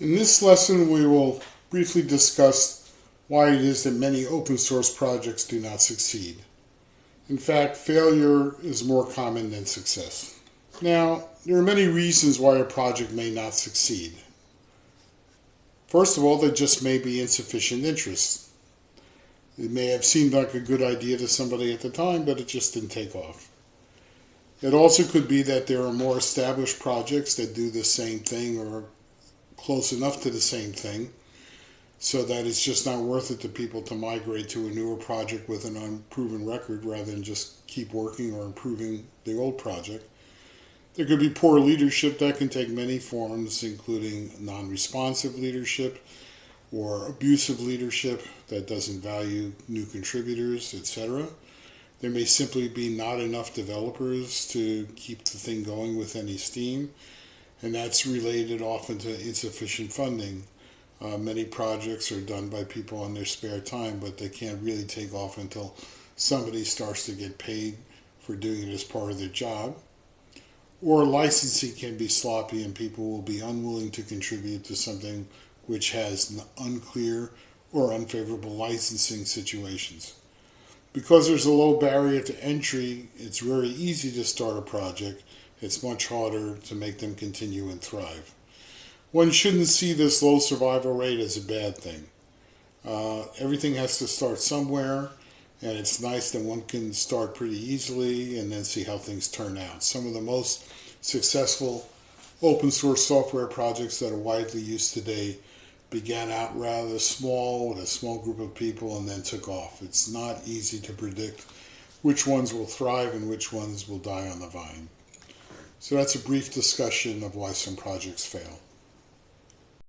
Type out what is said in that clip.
In this lesson, we will briefly discuss why it is that many open source projects do not succeed. In fact, failure is more common than success. Now, there are many reasons why a project may not succeed. First of all, there just may be insufficient interest. It may have seemed like a good idea to somebody at the time, but it just didn't take off. It also could be that there are more established projects that do the same thing or close enough to the same thing so that it's just not worth it to people to migrate to a newer project with an unproven record rather than just keep working or improving the old project. There could be poor leadership that can take many forms, including non-responsive leadership or abusive leadership that doesn't value new contributors, etc. There may simply be not enough developers to keep the thing going with any steam, and that's related often to insufficient funding. Many projects are done by people in their spare time, but they can't really take off until somebody starts to get paid for doing it as part of their job. Or licensing can be sloppy and people will be unwilling to contribute to something which has unclear or unfavorable licensing situations. Because there's a low barrier to entry, it's very easy to start a project. It's much harder to make them continue and thrive. One shouldn't see this low survival rate as a bad thing. Everything has to start somewhere, and it's nice that one can start pretty easily and then see how things turn out. Some of the most successful open source software projects that are widely used today began out rather small with a small group of people and then took off. It's not easy to predict which ones will thrive and which ones will die on the vine. So that's a brief discussion of why some projects fail.